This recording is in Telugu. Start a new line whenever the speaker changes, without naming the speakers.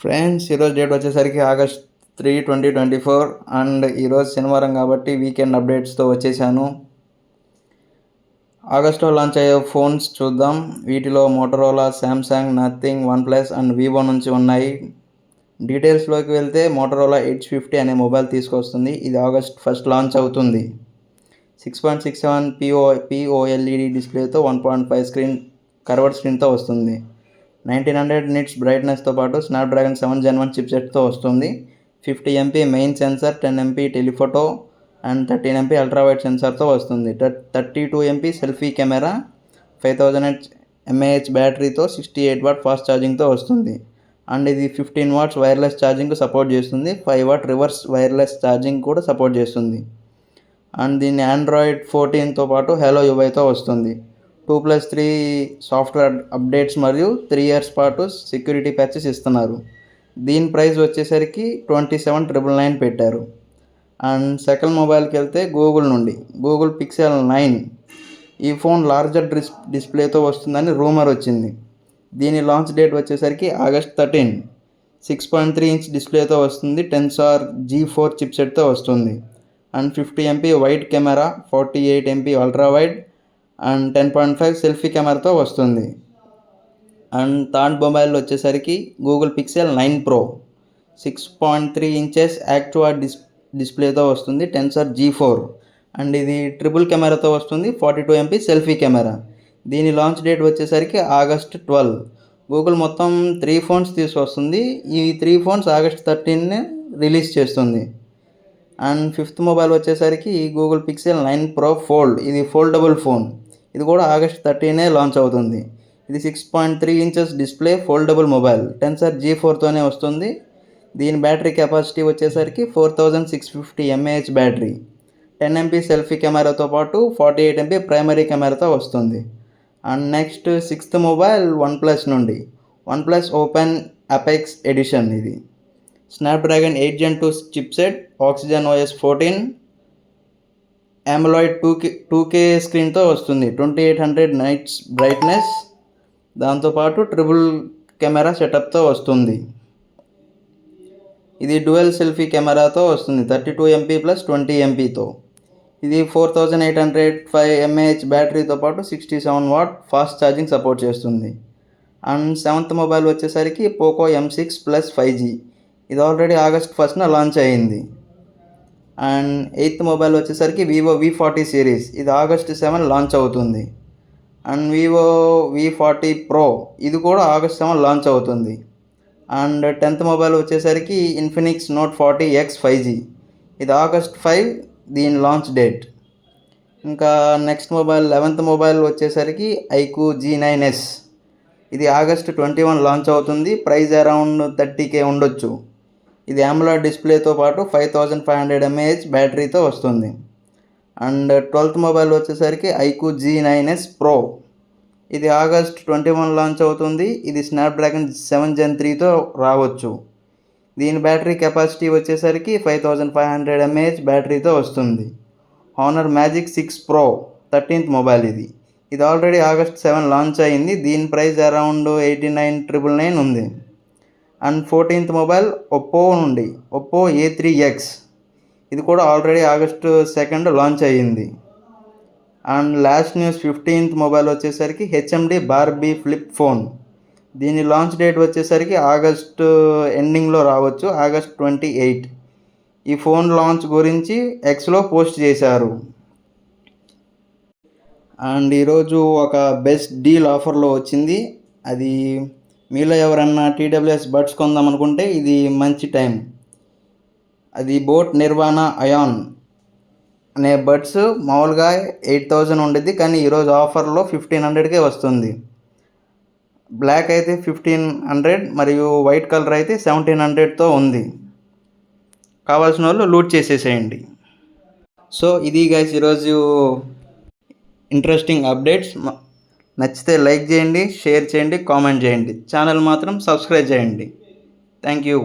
ఫ్రెండ్స్, ఈరోజు డేట్ వచ్చేసరికి ఆగస్ట్ 3, 2024 అండ్ ఈరోజు శనివారం కాబట్టి వీకెండ్ అప్డేట్స్తో వచ్చేసాను. ఆగస్టులో లాంచ్ అయ్యే ఫోన్స్ చూద్దాం. వీటిలో Motorola, Samsung, nothing, OnePlus and Vivo నుంచి ఉన్నాయి. డీటెయిల్స్లోకి వెళ్తే మోటరోలా H50 అనే మొబైల్ తీసుకొస్తుంది. ఇది ఆగస్ట్ 1 లాంచ్ అవుతుంది. 6.67 POLED డిస్ప్లేతో 1.5 స్క్రీన్ కర్వ్డ్ స్క్రీన్తో వస్తుంది. 1900 నిట్స్ బ్రైట్నెస్తో పాటు స్నాప్డ్రాగన్ 7 Gen 1 చిప్సెట్తో వస్తుంది. 50 MP main sensor, 10 MP telephoto and 13 MP ultrawide సెన్సార్తో వస్తుంది. 32 MP సెల్ఫీ కెమెరా, 5000 mAh బ్యాటరీతో 68 వాట్ ఫాస్ట్ ఛార్జింగ్తో వస్తుంది. అండ్ ఇది 15 వాట్స్ వైర్లెస్ ఛార్జింగ్కు సపోర్ట్ చేస్తుంది. 5 వాట్ రివర్స్ వైర్లెస్ ఛార్జింగ్ కూడా సపోర్ట్ చేస్తుంది. అండ్ దీన్ని ఆండ్రాయిడ్ 14తో పాటు హలో యూఐతో వస్తుంది. 2+3 సాఫ్ట్వేర్ అప్డేట్స్ మరియు 3 years పాటు సెక్యూరిటీ ప్యాచెస్ ఇస్తున్నారు. దీని ప్రైస్ వచ్చేసరికి 27,999 పెట్టారు. అండ్ సెకండ్ మొబైల్కి వెళ్తే గూగుల్ నుండి గూగుల్ పిక్సెల్ 9 ఈ ఫోన్ లార్జర్ డిస్ప్లేతో వస్తుందని రూమర్ వచ్చింది. దీని లాంచ్ డేట్ వచ్చేసరికి ఆగస్ట్ 13. 6.3 inch డిస్ప్లేతో వస్తుంది. టెన్సార్ G4 చిప్సెట్తో వస్తుంది. And 50 MP wide camera, 48 MP ultra wide and 10.5 selfie కెమెరాతో వస్తుంది. అండ్ థర్డ్ మొబైల్ వచ్చేసరికి Google Pixel 9 Pro 6.3 inches Actua డిస్ప్లేతో వస్తుంది. టెన్సార్ G4 అండ్ ఇది ట్రిపుల్ కెమెరాతో వస్తుంది. 42 MP సెల్ఫీ కెమెరా. దీని లాంచ్ డేట్ వచ్చేసరికి ఆగస్ట్ 12. గూగుల్ మొత్తం 3 ఫోన్స్ తీసుకొస్తుంది. ఈ 3 ఫోన్స్ ఆగస్ట్ 13 రిలీజ్ చేస్తుంది. అండ్ ఫిఫ్త్ మొబైల్ వచ్చేసరికి గూగుల్ పిక్సెల్ 9 Pro Fold. ఇది ఫోల్డబుల్ ఫోన్. ఇది కూడా ఆగస్ట్ 13 లాంచ్ అవుతుంది. ఇది 6.3 inches display foldable mobile. Tensor G4తోనే వస్తుంది. దీని బ్యాటరీ కెపాసిటీ వచ్చేసరికి 4650 mAh బ్యాటరీ, 10 MP సెల్ఫీ కెమెరాతో పాటు 48 MP ప్రైమరీ కెమెరాతో వస్తుంది. And next sixth mobile OnePlus నుండి వన్ప్లస్ ఓపెన్ అపెక్స్ ఎడిషన్. ఇది Snapdragon 8 Gen 2 chipset, oxygen OS 14, AMOLED 2K స్క్రీన్తో వస్తుంది. 2800 నైట్స్ బ్రైట్నెస్, దాంతోపాటు ట్రిపుల్ కెమెరా సెటప్తో వస్తుంది. ఇది డ్యూయల్ సెల్ఫీ కెమెరాతో వస్తుంది. 32 MP + 20 MPతో. ఇది 4805 mAh బ్యాటరీతో పాటు 67 వాట్ ఫాస్ట్ ఛార్జింగ్ సపోర్ట్ చేస్తుంది. అండ్ సెవెంత్ మొబైల్ వచ్చేసరికి పోకో M6 Plus 5G. ఇది ఆల్రెడీ ఆగస్ట్ 1 లాంచ్ అయ్యింది. అండ్ ఎయిత్ మొబైల్ వచ్చేసరికి వివో V40 సిరీస్. ఇది ఆగస్ట్ 7 లాంచ్ అవుతుంది. అండ్ వివో V40 Pro ఇది కూడా ఆగస్ట్ 7 లాంచ్ అవుతుంది. అండ్ 10th మొబైల్ వచ్చేసరికి ఇన్ఫినిక్స్ Note 40X 5G. ఇది ఆగస్ట్ 5 దీని లాంచ్ డేట్. ఇంకా నెక్స్ట్ మొబైల్ 11th మొబైల్ వచ్చేసరికి iQOO G9s. ఇది ఆగస్ట్ 21 లాంచ్ అవుతుంది. ప్రైస్ అరౌండ్ 30K ఉండొచ్చు. ఇది AMOLED డిస్ప్లేతో పాటు 5500 mAh బ్యాటరీతో వస్తుంది. అండ్ 12th మొబైల్ వచ్చేసరికి iQOO G9s Pro. ఇది ఆగస్ట్ 21 లాంచ్ అవుతుంది. ఇది స్నాప్డ్రాగన్ 7 Gen 3తో రావచ్చు. దీని బ్యాటరీ కెపాసిటీ వచ్చేసరికి 5500 mAh బ్యాటరీతో వస్తుంది. Honour magic 6 Pro 13th mobile. ఇది ఆల్రెడీ ఆగస్ట్ 7 లాంచ్ అయింది. దీని ప్రైస్ అరౌండ్ 89,999 ఉంది. అండ్ 14th మొబైల్ ఒప్పో నుండి ఒప్పో A3X. ఇది కూడా ఆల్రెడీ ఆగస్టు 2 లాంచ్ అయ్యింది. And last news 15th mobile వచ్చేసరికి HMD బార్బీ ఫ్లిప్ ఫోన్. దీని లాంచ్ డేట్ వచ్చేసరికి ఆగస్ట్ ఎండింగ్లో రావచ్చు, ఆగస్ట్ 28. ఈ ఫోన్ లాంచ్ గురించి ఎక్స్లో పోస్ట్ చేశారు. అండ్ ఈరోజు ఒక బెస్ట్ డీల్ ఆఫర్లో వచ్చింది. అది మీలో ఎవరన్నా TWS బడ్స్ కొందాం అనుకుంటే ఇది మంచి టైం. అది బోట్ నిర్వాణ అయాన్ అనే బడ్స్ మామూలుగా 8,000 ఉండేది, కానీ ఈరోజు ఆఫర్లో 1,500కే వస్తుంది. బ్లాక్ అయితే 1,500 మరియు వైట్ కలర్ అయితే 1,700తో ఉంది. కావాల్సిన వాళ్ళు లూట్ చేసేసేయండి. సో ఇది గైస్ ఈరోజు ఇంట్రెస్టింగ్ అప్డేట్స్. నచ్చితే లైక్ చేయండి, షేర్ చేయండి, కామెంట్ చేయండి. ఛానల్ మాత్రం సబ్స్క్రైబ్ చేయండి. Thank you.